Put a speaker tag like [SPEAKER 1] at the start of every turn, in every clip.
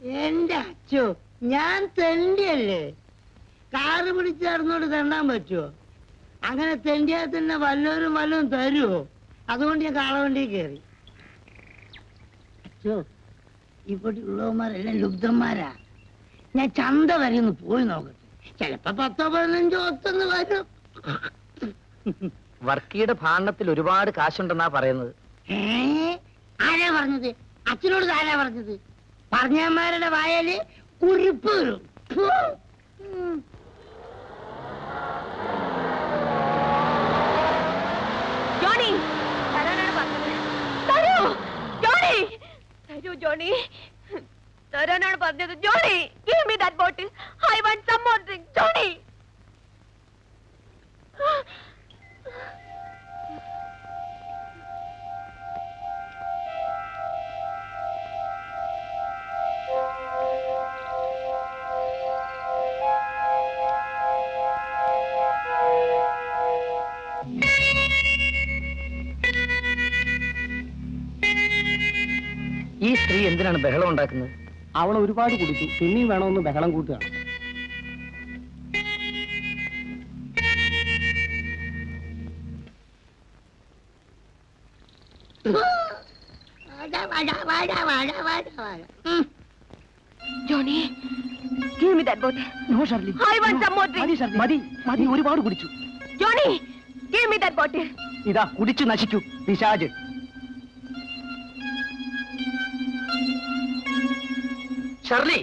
[SPEAKER 1] എന്റെ അച്ഛോ, ഞാൻ തെണ്ടിയല്ലേ? കാറ് പിടിച്ച് നടന്നോട് തെണ്ടാൻ പറ്റുമോ? അങ്ങനെ തെണ്ടിയാൽ തന്നെ വല്ലതും തരുമോ? അതുകൊണ്ട് ഞാൻ കാളവണ്ടി കയറി. അച്ഛോ, ഇവിടെ ഉള്ളവന്മാരെല്ലാം ലുബ്ധന്മാരാ. ഞാൻ ചന്ത വരെ ഒന്ന് പോയി നോക്കട്ടെ. ചിലപ്പോ 10-15 ഒത്തൊന്ന് വരും.
[SPEAKER 2] വർക്കിയുടെ ഭാണ്ഡത്തിൽ ഒരുപാട് കാശുണ്ടെന്നാ പറയുന്നത്.
[SPEAKER 1] ആരാ പറഞ്ഞത്? അച്ഛനോട് ആരാ പറഞ്ഞത്? പറഞ്ഞമാരുടെ വായല് കുറിപ്പ് വരും.
[SPEAKER 3] തരാനാണ് പറഞ്ഞത്. Johnny, give me that bottle. I want some more drink. Johnny.
[SPEAKER 2] ഈ സ്ത്രീ എന്തിനാണ് ബഹളം ഉണ്ടാക്കുന്നത്?
[SPEAKER 4] അവൾ ഒരുപാട് കുടിച്ചു, പിന്നെയും വേണമെന്ന് ബഹളം കൂട്ടുകയാണ്.
[SPEAKER 3] Johnny, give me that bottle.
[SPEAKER 4] No, Shirley.
[SPEAKER 3] I want some more drink.
[SPEAKER 4] മതി, ഒരുപാട് കുടിച്ചു.
[SPEAKER 3] Johnny, give me that bottle.
[SPEAKER 4] ഇതാ കുടിച്ചു നശിക്കൂ പിശാച്.
[SPEAKER 2] ഷർലി,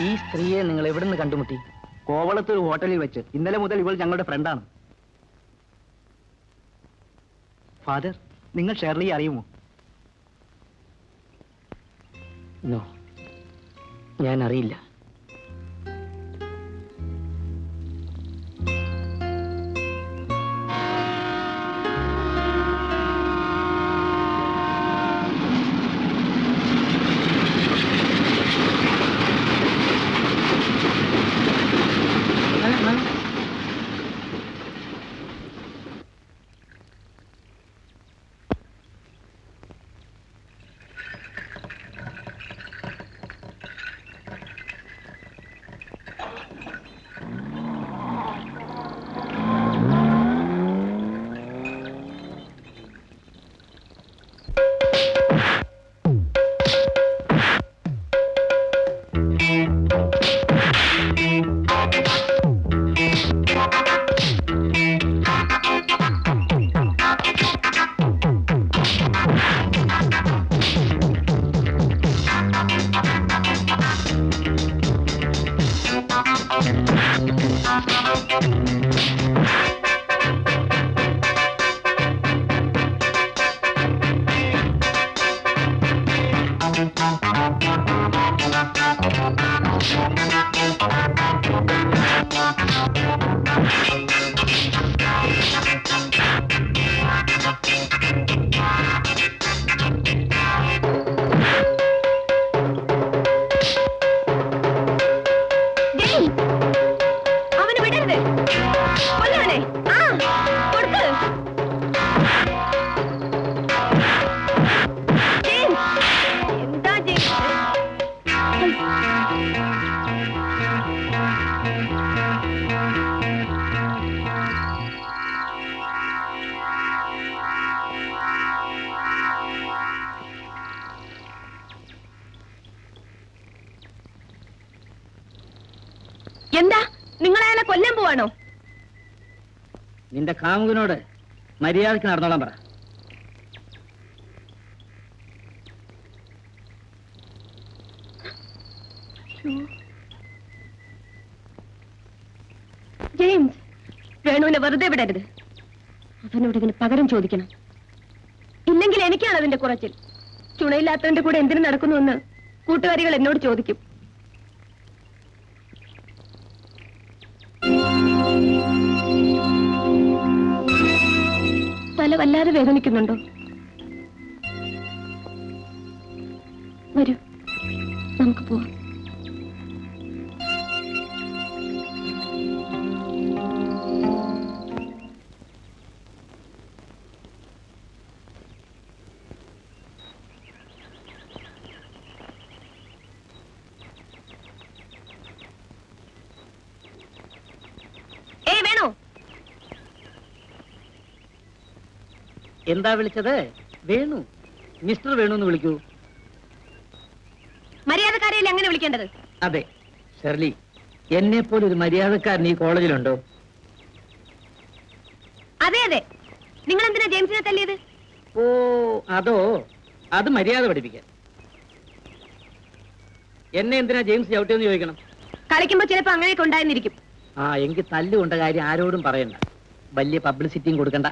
[SPEAKER 2] ഈ സ്ത്രീയെ നിങ്ങൾ എവിടുന്ന് കണ്ടുമുട്ടി?
[SPEAKER 4] കോവളത്ത് ഒരു ഹോട്ടലിൽ വെച്ച്. ഇന്നലെ മുതൽ ഇവൾ ഞങ്ങളുടെ ഫ്രണ്ടാണ്. ഫാദർ, നിങ്ങൾ ഷെർലിയെ അറിയുമോ?
[SPEAKER 2] നോ, ഞാൻ അറിയില്ല.
[SPEAKER 3] എന്താ നിങ്ങൾ അയാളെ കൊല്ലാൻ പോവാണോ?
[SPEAKER 2] നിന്റെ കാമുകനോട് മര്യാദയ്ക്ക് നടന്നോളാൻ പറ.
[SPEAKER 3] ജെയിംസ്, വേണുവിനെ വെറുതെ വിടരുത്. അവനോട് ഇതിന് പകരം ചോദിക്കണം. ഇല്ലെങ്കിൽ എനിക്കാണ് അതിന്റെ കുറച്ചിൽ. ചുണയില്ലാത്തവന്റെ കൂടെ എന്തിനു നടക്കുന്നുവെന്ന് കൂട്ടുകാരികൾ എന്നോട് ചോദിക്കും. തല വല്ലാതെ വേദനിക്കുന്നുണ്ടോ? വരൂ, നമുക്ക് പോവാം. വേണോ?
[SPEAKER 2] എന്താ വിളിച്ചത്? വേണു, മിസ്റ്റർ വേണു എന്ന് വിളിക്കൂ.
[SPEAKER 3] മര്യാദക്കാരെയല്ലേ അങ്ങനെ വിളിക്കേണ്ടത്?
[SPEAKER 2] അതെ ഷെർലി, എന്നെ പോലെ ഒരു മര്യാദക്കാരൻ ഈ കോളേജിലുണ്ടോ?
[SPEAKER 3] അതെ അതെ, നിങ്ങൾ എന്തിനാ ജെയിംസിനെ തല്ലിയത്?
[SPEAKER 2] ഓ അതോ, അത് മര്യാദ പഠിപ്പിക്കാൻ. എന്നെ എന്തിനാ ജെയിംസ് ചവിട്ടിയെന്ന് ചോദിക്കണം.
[SPEAKER 3] കളിക്കുമ്പോ ചിലപ്പോ അങ്ങനെയൊക്കെ ഉണ്ടായിരുന്നിരിക്കും.
[SPEAKER 2] ആ എങ്കിൽ തല്ലുകൊണ്ട കാര്യം ആരോടും പറയണ്ട, വലിയ പബ്ലിസിറ്റിയും കൊടുക്കണ്ട.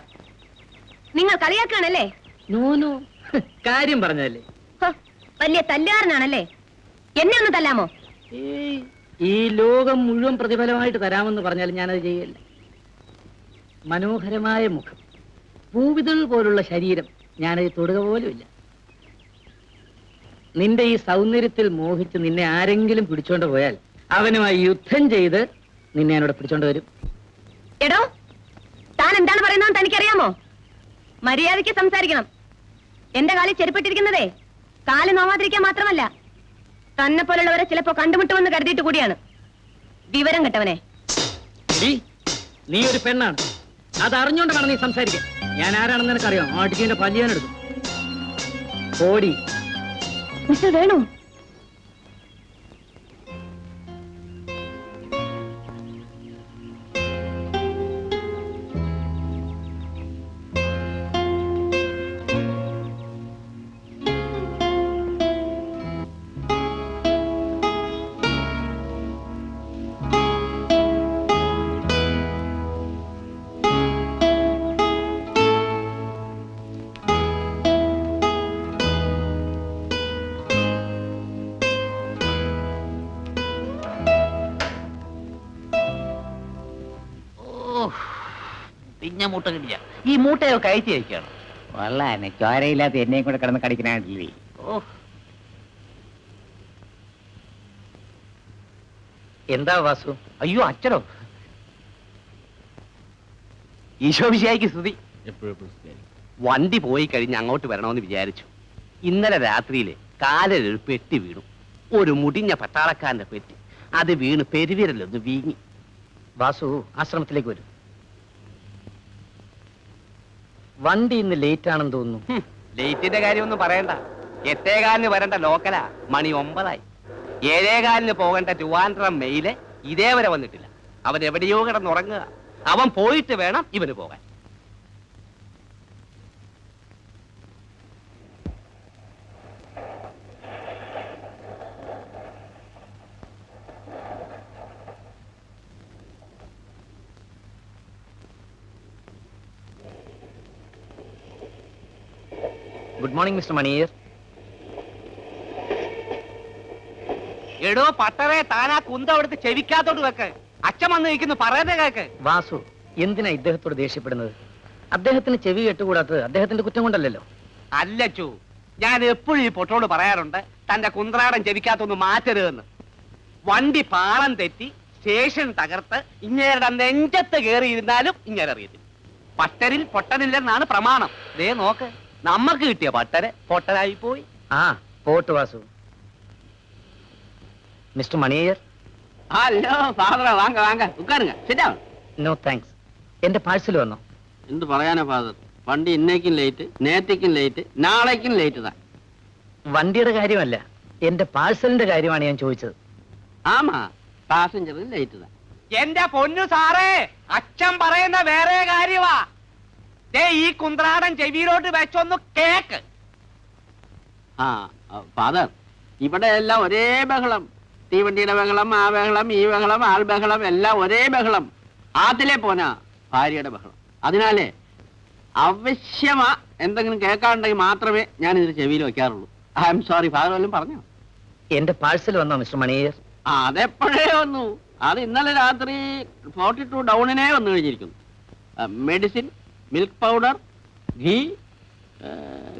[SPEAKER 3] നിങ്ങൾ കളിയാക്കാണല്ലേ?
[SPEAKER 2] നോ, കാര്യം പറഞ്ഞതല്ലേ.
[SPEAKER 3] ഹോ, വലിയ തല്ലുകാരനാണല്ലേ. എന്നെ ഒന്ന് തല്ലാമോ?
[SPEAKER 2] ഏയ്, ഈ ലോകം മുഴുവൻ പ്രതിഫലമായിട്ട് തരാമെന്ന് പറഞ്ഞാൽ ഞാനത് ചെയ്യല്ല. മനോഹരമായ മുഖം, പൂവിതൾ പോലുള്ള ശരീരം, ഞാനത് തൊടുക പോലുമില്ല. നിന്റെ ഈ സൗന്ദര്യത്തിൽ മോഹിച്ച് നിന്നെ ആരെങ്കിലും പിടിച്ചോണ്ട് പോയാൽ അവനുമായി യുദ്ധം ചെയ്ത് നിന്നെ ഞാനിവിടെ പിടിച്ചോണ്ട് വരും.
[SPEAKER 3] എടോ, താൻ എന്താണ് പറയുന്നത് തനിക്കറിയാമോ? മര്യാദയ്ക്ക് സംസാരിക്കണം. എന്റെ കാലിൽ ചെരുപ്പിട്ടിരിക്കുന്നതേ കാല് നോവാതിരിക്കാൻ മാത്രമല്ല, തന്നെ പോലുള്ളവരെ ചിലപ്പോ കണ്ടുമുട്ടുമെന്ന് കരുതിയിട്ട് കൂടിയാണ്. വിവരം കെട്ടവനെ.
[SPEAKER 2] നീ ഒരു പെണ്ണാണ്, അത് അറിഞ്ഞോണ്ട് വേണം നീ സംസാരിക്കാൻ. ഞാൻ ആരാണെന്ന് നിനക്കറിയാം. ആടിക്കിന്റെ പല്ലിയാനെടുക്കും. ഓടി
[SPEAKER 3] മിസ്റ്റർ വേണു,
[SPEAKER 4] പിന്നെ മൂട്ട കിട്ടിയ ഈ മൂട്ടയോ കയറ്റി അയക്കാണ്. വള്ളാനെ ചോരയില്ലാത്ത എന്നെയും കൂടെ കിടന്ന് കടിക്കണേ. ഓ,
[SPEAKER 2] എന്താ വാസു?
[SPEAKER 4] അയ്യോ അച്ഛനോ? ഈശോ വിശായിക്ക് സ്തുതി. വണ്ടി പോയി കഴിഞ്ഞ് അങ്ങോട്ട് വരണമെന്ന് വിചാരിച്ചു. ഇന്നലെ രാത്രിയില് കാലിലൊരു പെട്ടി വീണു. ഒരു മുടിഞ്ഞ പട്ടാളക്കാരന്റെ പെട്ടി. അത് വീണ് പെരുവിരലൊന്ന് വീങ്ങി.
[SPEAKER 2] വാസു, ആശ്രമത്തിലേക്ക് വരും. വണ്ടി ഇന്ന് ലേറ്റ് ആണെന്ന് തോന്നുന്നു.
[SPEAKER 4] ലേറ്റിന്റെ കാര്യമൊന്നും പറയണ്ട. 8:15 വരേണ്ട ലോക്കലാ, മണി 9 7:15 പോകേണ്ട ട്രിവാൻഡ്രം മെയില് ഇതേവരെ വന്നിട്ടില്ല. അവൻ എവിടെയോ കിടന്നുറങ്ങുക. അവൻ പോയിട്ട് വേണം ഇവന് പോകാൻ.
[SPEAKER 2] Good morning mister Maniyar.
[SPEAKER 4] എടോ പട്ടറേ, താനാ കുന്ത അവിടുത്തെ ചെവിക്കാത്തോട്ട് വെക്ക്. അച്ഛൻ വന്ന് നിൽക്കുന്നു, പറയുന്നത് കേക്ക്.
[SPEAKER 2] വാസു, എന്തിനാ ഇദ്ദേഹത്തോട് ദേഷ്യപ്പെടുന്നത്? അദ്ദേഹത്തിന് ചെവി കേട്ടുകൂടാത്തത് അദ്ദേഹത്തിന്റെ കുറ്റം കൊണ്ടല്ലല്ലോ.
[SPEAKER 4] അല്ലച്ചു, ഞാൻ എപ്പോഴും ഈ പൊട്ടോട് പറയാറുണ്ട്, തന്റെ കുന്ത്രാടൻ ചെവിക്കാത്തൊന്ന് മാറ്റരുതെന്ന്. വണ്ടി പാളം തെറ്റി സ്റ്റേഷൻ തകർത്ത് ഇങ്ങേരുടെ നെഞ്ചത്ത് കയറിയിരുന്നാലും ഇങ്ങനെ അറിയത്തില്ല. പട്ടരിൽ പൊട്ടനില്ലെന്നാണ് പ്രമാണം. ദേ നോക്ക്, നമ്മക്ക് കിട്ടിയ പട്ടര് പൊട്ടനായി പോയി.
[SPEAKER 2] ആ പോട്ട് Vasu. Mister Maniyar.
[SPEAKER 4] Hello father, വാങ്ക വാങ്ക, ഉட்காருங்க, sit down.
[SPEAKER 2] No thanks. എന്റെ പാഴ്സൽ വന്നോ?
[SPEAKER 5] എന്ത് പറയാനാ ഫാദർ, വണ്ടി ഇന്നേക്കും ലേറ്റ്, നേരത്തേക്കും ലേറ്റ്, നാളേക്കും ലേറ്റ് താ.
[SPEAKER 2] വണ്ടിയുടെ കാര്യമല്ല, എന്റെ പാഴ്സലിന്റെ കാര്യമാണ് ഞാൻ ചോദിച്ചത്.
[SPEAKER 5] ആമാ, പാസഞ്ചറിന് ലേറ്റ് താ.
[SPEAKER 4] എന്റെ പൊന്നു സാറേ, അച്ഛൻ പറയുന്ന വേറെ കാര്യമാ. ഈ കുന്ത്രാടൻ ചെവിയിലോട്ട് വെച്ചൊന്ന് കേക്ക്.
[SPEAKER 5] ആ ഫാദർ, ഇവിടെ എല്ലാം ഒരേ ബഹളം. തീവണ്ടിയുടെ ബഹളം, ആ ബഹളം, ഈ ബഹളം, ആൾ ബഹളം, എല്ലാം ഒരേ ബഹളം. ആത്തിലെ പോനാ ഭാര്യയുടെ ബഹളം. അതിനാലേ ആവശ്യമാ എന്തെങ്കിലും കേൾക്കാറുണ്ടെങ്കിൽ മാത്രമേ ഞാൻ ഇതിന് ചെവിയിൽ വെക്കാറുള്ളൂ. I am sorry. ഫാദർ വല്ലതും പറഞ്ഞോ?
[SPEAKER 2] എന്റെ പാഴ്സൽ വന്നോ മിസ്റ്റർ മണിയർ?
[SPEAKER 5] അതെപ്പോഴേ വന്നു. അത് ഇന്നലെ രാത്രി 42 ഡൗണിനെ വന്നു കഴിഞ്ഞിരിക്കുന്നു. മെഡിസിൻ, മിൽക്ക് പൗഡർ, ഘീ,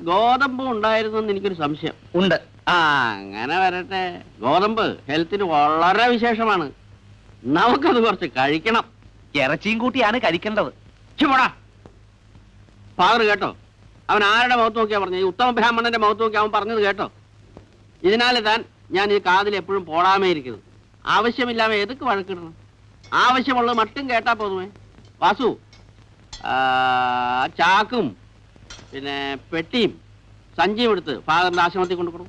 [SPEAKER 5] ഗോതമ്പ് ഉണ്ടായിരുന്നെന്ന് എനിക്കൊരു സംശയം
[SPEAKER 2] ഉണ്ട്.
[SPEAKER 5] ആ അങ്ങനെ വരട്ടെ. ഗോതമ്പ് ഹെൽത്തിന് വളരെ വിശേഷമാണ്. നമുക്കത് കുറച്ച് കഴിക്കണം.
[SPEAKER 4] ഇറച്ചിയും കൂട്ടിയാണ് കഴിക്കേണ്ടത്.
[SPEAKER 5] ചുമടാ ഫാദർ കേട്ടോ? അവൻ ആരുടെ മുഖത്ത് നോക്കിയാ പറഞ്ഞു? ഈ ഉത്തമ ബ്രാഹ്മണന്റെ മുഖത്ത് നോക്കി അവൻ പറഞ്ഞത് കേട്ടോ? ഇതിനാല് താൻ ഞാൻ ഈ കാതിൽ എപ്പോഴും പോടാമേ ഇരിക്കുന്നത്. ആവശ്യമില്ലാമേ എതൊക്കെ വഴക്കിടണം? ആവശ്യമുള്ളത് മട്ടും കേട്ടാ പോതുമേ. വാസു, ചാക്കും പിന്നെ പെട്ടിയും സഞ്ചിയും എടുത്ത് ഫാദറിന്റെ ആശ്രമത്തിൽ കൊണ്ടുപോകും.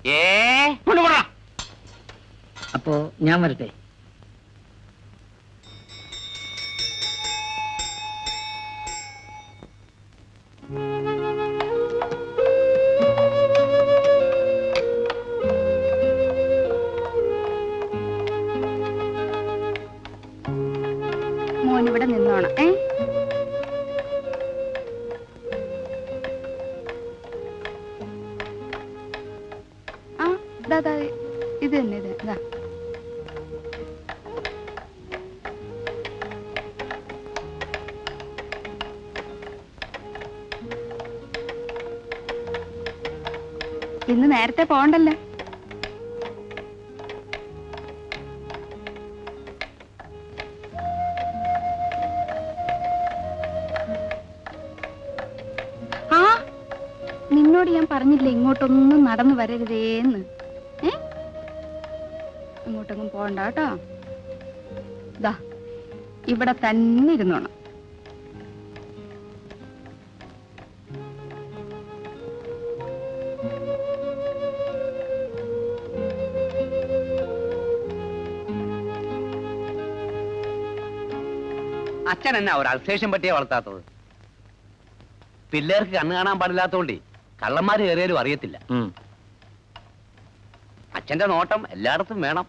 [SPEAKER 5] കൊണ്ടുപോടാ.
[SPEAKER 2] അപ്പോ ഞാൻ വരട്ടെ.
[SPEAKER 3] മോനിവിടെ നിന്നോണം. ഇത് തന്നെ ഇത് ഇതാ. ഇന്ന് നേരത്തെ പോണ്ടല്ലോ. നിന്നോട് ഞാൻ പറഞ്ഞില്ലേ ഇങ്ങോട്ടൊന്നും നടന്നു വരരുതേന്ന്. ഇങ്ങോട്ടൊന്നും പോണ്ട കേട്ടോ. ദാ ഇവിടെ തന്നെ ഇരുന്നോണം.
[SPEAKER 4] അച്ഛൻ എന്നാ ഒരു അൽസേഷൻ പറ്റിയെ വളർത്താത്തത്? പിള്ളേർക്ക് കണ്ണു കാണാൻ പാടില്ലാത്തോണ്ടേ കള്ളന്മാര് കയറിയാലും അറിയത്തില്ല. അച്ഛന്റെ നോട്ടം എല്ലായിടത്തും വേണം.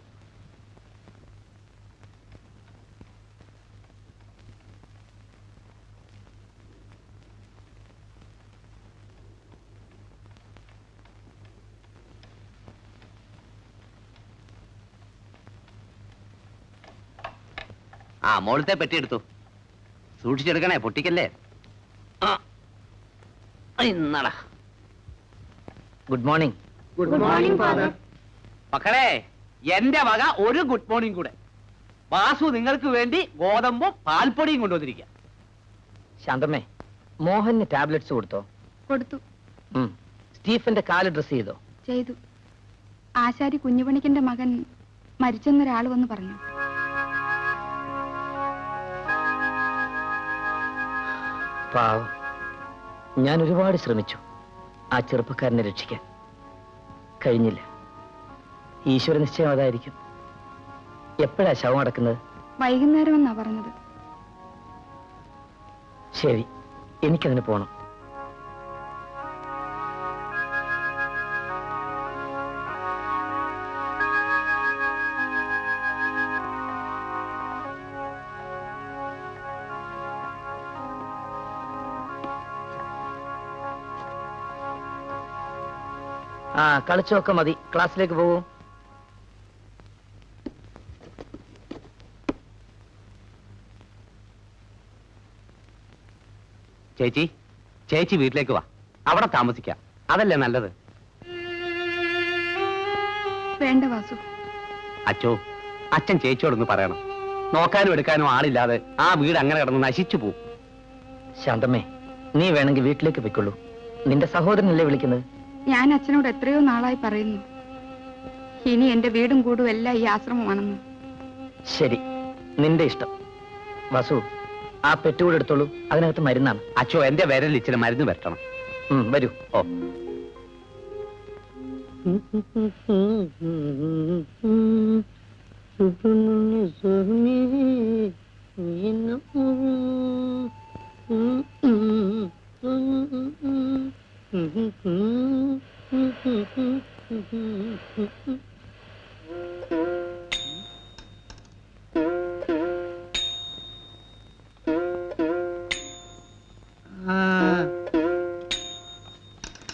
[SPEAKER 4] ആ മോളത്തെ പെട്ടിയെടുത്തു. സൂക്ഷിച്ചെടുക്കണേ, പൊട്ടിക്കല്ലേ. ഇന്നടാ.
[SPEAKER 2] Good morning.
[SPEAKER 3] Good morning father.
[SPEAKER 4] മക്കളെ, എന്റെ വക ഒരു ഗുഡ് മോർണിംഗ് കൂടെ. വാസു നിങ്ങൾക്ക് വേണ്ടി ഗോതമ്പും പാൽപ്പൊടിയും കൊണ്ടുവന്നിരിക്കുക.
[SPEAKER 2] ശാന്തമ്മേ, മോഹന് ടാബ്ലറ്റ്സ് കൊടുത്തോ?
[SPEAKER 3] കൊടുത്തു.
[SPEAKER 2] സ്റ്റീഫന്റെ കാല് ഡ്രസ് ചെയ്തോ?
[SPEAKER 3] ചെയ്തു. ആശാരി കുഞ്ഞുപണിക്കന്റെ മകൻ മരിച്ചെന്നൊരാൾ വന്ന് പറഞ്ഞു.
[SPEAKER 2] പാവം, ഞാൻ ഒരുപാട് ശ്രമിച്ചു ആ ചെറുപ്പക്കാരനെ രക്ഷിക്കാൻ. കഴിഞ്ഞില്ല. ഈശ്വര നിശ്ചയം അതായിരിക്കും. എപ്പോഴാ ശവം അടക്കുന്നത്?
[SPEAKER 3] വൈകുന്നേരം എന്നാ പറഞ്ഞത്.
[SPEAKER 2] ശരി, എനിക്കതിന് പോണം. കളിച്ചൊക്കെ മതി, ക്ലാസ്സിലേക്ക് പോകൂ.
[SPEAKER 4] ചേച്ചി, ചേച്ചി വീട്ടിലേക്ക് വാ, അവിടെ താമസിക്കാം. അതല്ലേ നല്ലത്.
[SPEAKER 3] വേണ്ട വാസു.
[SPEAKER 4] അച്ചോ, അച്ഛൻ ചേച്ചിയോടൊന്ന് പറയണം. നോക്കാനും എടുക്കാനും ആളില്ലാതെ ആ വീട് അങ്ങനെ കിടന്ന് നശിച്ചു പോവും.
[SPEAKER 2] ശാന്തമ്മേ, നീ വേണമെങ്കിൽ വീട്ടിലേക്ക് പോയിക്കൊള്ളൂ. നിന്റെ സഹോദരനല്ലേ വിളിക്കുന്നത്?
[SPEAKER 3] ഞാൻ അച്ഛനോട് എത്രയോ നാളായി പറയുന്നു, ഇനി എന്റെ വീടും കൂടും എല്ലാം ഈ ആശ്രമമാണെന്ന്.
[SPEAKER 2] ശരി, നിന്റെ ഇഷ്ടം. വസു, ആ പെട്ടുകൂടെ എടുത്തോളൂ, അതിനകത്ത് മരുന്നാണ്.
[SPEAKER 4] അച്ചോ, എന്റെ വിരലിൽ ഇച്ചിരി മരുന്ന് വരട്ടണം.
[SPEAKER 2] വരൂ.
[SPEAKER 4] ഓ,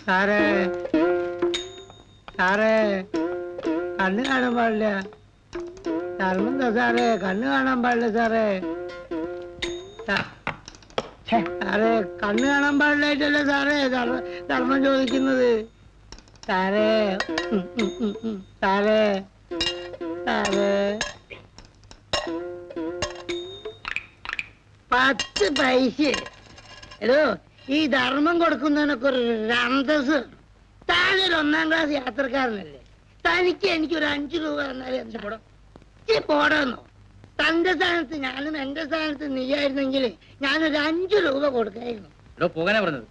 [SPEAKER 1] സാറേ, സാറേ, കണ്ണ് കാണാൻ പാടില്ല. ധർമ്മന്താ സാറേ, കണ്ണ് കാണാൻ പാടില്ല സാറേ. സാറേ, കണ്ണ് കാണാൻ പാടില്ലായിട്ടല്ലേ സാറേ ധർമ്മം ചോദിക്കുന്നത്. സാറേ സാറേ സാറേ 10 പൈസ. എടോ ഈ ധർമ്മം കൊടുക്കുന്നതിനൊക്കെ ഒരു അന്തസ്. താനൊരു 1ാം ക്ലാസ് യാത്രക്കാരനല്ലേ? തനിക്ക് എനിക്കൊരു 5 രൂപ തന്നാലും എന്താ പോടന്നോ? തന്റെ സ്ഥാനത്ത് ഞാനും എന്റെ സ്ഥാനത്ത് നീയായിരുന്നെങ്കിൽ ഞാനൊരു 5 രൂപ കൊടുക്കായിരുന്നു.
[SPEAKER 2] പോകാനാ പറഞ്ഞത്.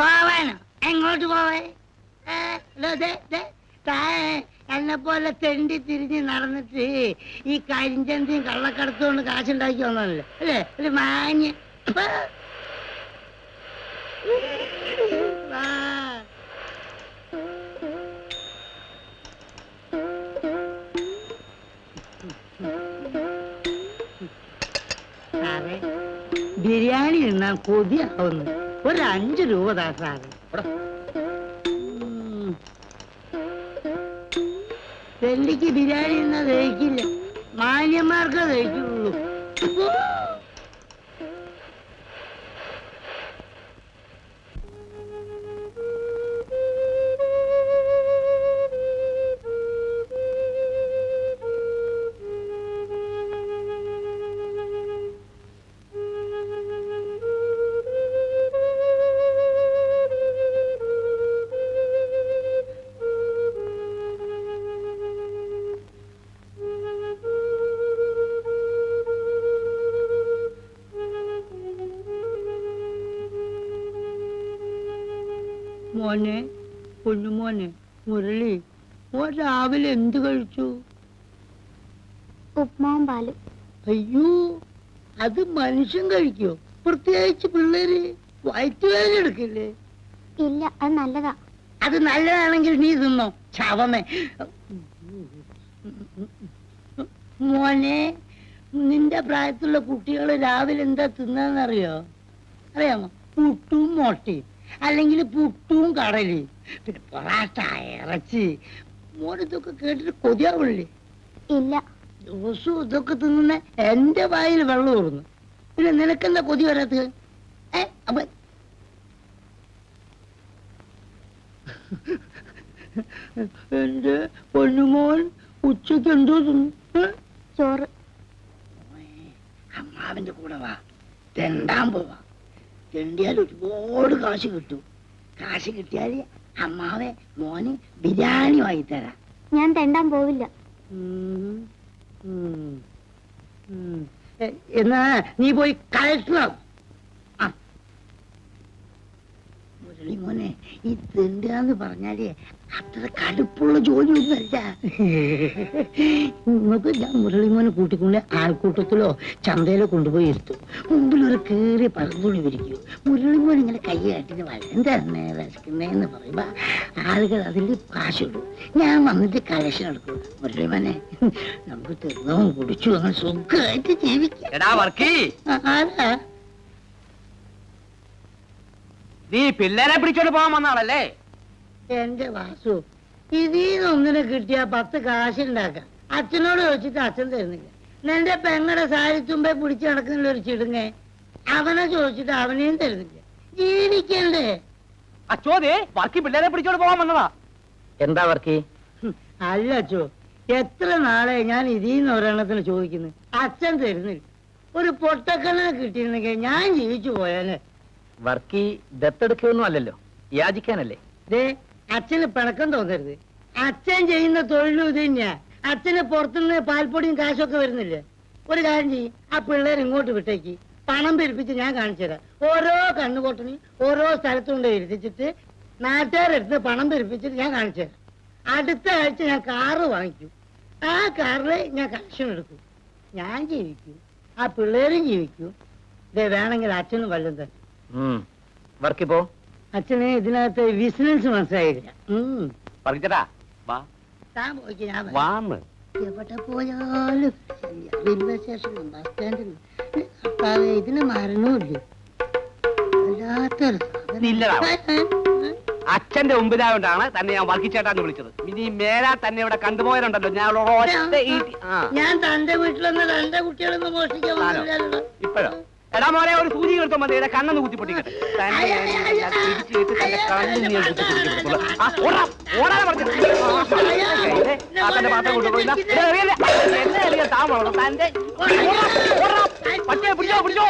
[SPEAKER 1] പോവാനോ? എങ്ങോട്ട് പോവേ? എന്നെ പോലെ തെണ്ടി തിരിഞ്ഞ് നടന്നിട്ട് ഈ കരിഞ്ചന്തിയും കള്ളക്കടത്തുകൊണ്ട് കാശുണ്ടാക്കി വന്നല്ലേ അല്ലേ? ഒരു മാന്യ സാറേ ബിരിയാണി തിന്നാൻ കൊതിയാവുന്നു. ഒരു 5 രൂപ താ സാറേ. തെണ്ടിക്ക് ബിരിയാണി തിന്നാ ദഹിക്കില്ല, മാന്യന്മാർക്കേ ദഹിക്കുള്ളൂ. മോനെ, കുഞ്ഞുമോനെ, മുരളി, മോൻ രാവിലെ എന്ത് കഴിച്ചു?
[SPEAKER 6] ഉപ്മാവും പാലും.
[SPEAKER 1] അയ്യോ, അത് മനുഷ്യൻ കഴിക്കോ? പ്രത്യേകിച്ച് പിള്ളേര് വയറ്റുവേദന എടുക്കില്ലേ?
[SPEAKER 6] ഇല്ല, അത് നല്ലതാ.
[SPEAKER 1] അത് നല്ലതാണെങ്കിൽ നീ തിന്നോ ചവമേ. മോനെ, നിന്റെ പ്രായത്തിലുള്ള കുട്ടികൾ രാവിലെ എന്താ തിന്നറിയോ? അറിയാമോ? പുട്ടും മുട്ടയും, അല്ലെങ്കിൽ പുട്ടും കടല്, പിന്നെ പൊറാട്ട, ഇറച്ചി. മോൻ ഇതൊക്കെ കേട്ടിട്ട് കൊതിയാവില്ലേ?
[SPEAKER 6] ഇല്ല.
[SPEAKER 1] ദിവസവും ഇതൊക്കെ തിന്നുന്ന എന്റെ വായിൽ വെള്ളം ഊറുന്നു. പിന്നെ നിനക്കെന്താ കൊതി വരാത്തത്? അപ്പൊ എന്റെ പൊന്നുമോൻ ഉച്ചക്ക് എന്തോ തിന്നു?
[SPEAKER 6] ചോറ്.
[SPEAKER 1] അമ്മാവിന്റെ കൂടെ വാ, തെണ്ടാൻ പോവാ. തെണ്ടിയാൽ ഒരുപാട് കാശ് കിട്ടും. കാശ് കിട്ടിയാൽ അമ്മാവെ മോന് ബിരിയാണി വാങ്ങിത്തരാം.
[SPEAKER 6] ഞാൻ തെണ്ടാൻ പോവില്ല.
[SPEAKER 1] എന്നാ നീ പോയി കളക്ടറാവും. മുരളി മോനെ, ഈ തെണ്ടാന്ന് പറഞ്ഞാലേ അത്ര കടുപ്പുള്ള ജോലിയൊന്നുമല്ല. നിങ്ങൾക്ക് ഞാൻ മുരളി മോനെ കൂട്ടിക്കൊണ്ട് ആൾക്കൂട്ടത്തിലോ ചന്തയിലോ കൊണ്ടുപോയി ഇരുത്തും. മുമ്പിൽ ഒരു കീറിയ പഴംതുണി വിരിക്കൂ. മുരളി മോൻ ഇങ്ങനെ കൈ കാട്ടിന് വരന്തന്നെ വിശക്കുന്നേന്ന് പറയുമ്പോ ആളുകൾ അതിൽ കാശിടും. ഞാൻ വന്നിട്ട് കളക്ഷൻ എടുക്കും. മുരളി മോനെ, നമുക്ക് തിന്നവും കുടിച്ചു അങ്ങനെ സുഖമായിട്ട് ജീവിക്കാം. ആരാ?
[SPEAKER 4] നീ പിള്ളേരെ പിടിച്ചോണ്ട് പോകാൻ വന്നാളല്ലേ?
[SPEAKER 1] എന്റെ വാസു, ഇതിന്നൊന്നിനെ കിട്ടിയാ 10 കാശുണ്ടാക്കാം. അച്ഛനോട് ചോദിച്ചിട്ട് അച്ഛൻ തരുന്നില്ല. നിന്റെ പെങ്ങടെ സാരിത്തുമ്പെ പിടിച്ച് നടക്കുന്ന ഒരു ചിടുങ്ങ, അവനെ ചോദിച്ചിട്ട് അവനെയും തരുന്നില്ല. ജീവിക്കണ്ടേ?
[SPEAKER 4] അച്ചോദേ വർക്കി പിള്ളേരെ പിടിച്ചോണ്ട് പോകാൻ വന്നതാ.
[SPEAKER 2] എന്താ വർക്കി?
[SPEAKER 1] അല്ല അച്ചോ, എത്ര നാളെ ഞാൻ ഇതിന്ന് ഒരെണ്ണത്തിന് ചോദിക്കുന്നു, അച്ഛൻ തരുന്നില്ല. ഒരു പൊട്ടക്കണ്ണനെ കിട്ടിയിരുന്നെങ്കിൽ ഞാൻ ജീവിച്ചു പോയാലേ.
[SPEAKER 2] വർക്കി ദത്തെടുക്കൊന്നും അല്ലല്ലോ, യാചിക്കാനല്ലേ.
[SPEAKER 1] ദേ, അച്ഛന് പിണക്കം തോന്നരുത്. അച്ഛൻ ചെയ്യുന്ന തൊഴിലും ഇത് തന്നെയാ. അച്ഛന് പുറത്തുനിന്ന് പാൽപ്പൊടിയും കാശൊക്കെ വരുന്നില്ലേ? ഒരു കാര്യം ചെയ്യും, ആ പിള്ളേർ ഇങ്ങോട്ട് വിട്ടേക്ക്. പണം പിരിപ്പിച്ച് ഞാൻ കാണിച്ചുതരാം. ഓരോ കണ്ണുകൊട്ടനും ഓരോ സ്ഥലത്തുകൊണ്ട് ഇരുത്തിച്ചിട്ട് നാട്ടുകാരെടുത്ത് പണം പിരിപ്പിച്ചിട്ട് ഞാൻ കാണിച്ചു തരാം. അടുത്ത ആഴ്ച ഞാൻ കാറ് വാങ്ങിക്കും. ആ കാറില് ഞാൻ കളക്ഷൻ എടുക്കും. ഞാൻ ജീവിക്കും, ആ പിള്ളേരും ജീവിക്കും. ഇതേ വേണമെങ്കിൽ അച്ഛനും വല്ലതും തന്നെ.
[SPEAKER 2] വർക്കി പോ.
[SPEAKER 1] അച്ഛന് ഇതിനകത്ത് ബിസിനസ് മനസ്സിലായില്ല. താൻ പോയിക്ക്, ഞാൻ വരാം. എവിടെ പോയാലും റെയിൽവേ സ്റ്റേഷനും ബസ് സ്റ്റാൻഡിലും ഇതിന് മരണമില്ല. വല്ലാത്തൊരു
[SPEAKER 4] അച്ഛന്റെ മുമ്പിലായോണ്ടാണ് തന്നെ ഞാൻ വർക്കിച്ചേട്ടാന്ന് വിളിച്ചത്. ഇനി മേലാ തന്നെ ഇവിടെ കണ്ടുപോയാലുണ്ടല്ലോ ഞാൻ
[SPEAKER 1] ഞാൻ തന്റെ വീട്ടിലൊന്നും തന്റെ കുട്ടികളൊന്നും മോഷ്ടിക്കാൻ.
[SPEAKER 4] ഇപ്പോഴോ എടാ മോനെ ഒരു സൂചി എടുത്തോ മതി കണ്ണൊന്ന് കുത്തി പൊട്ടിക്കട്ടെ തന്റെ പാത്രം കൊണ്ടുപോയില്ല താൻ വളർന്നു തന്റെ പിടിച്ചോ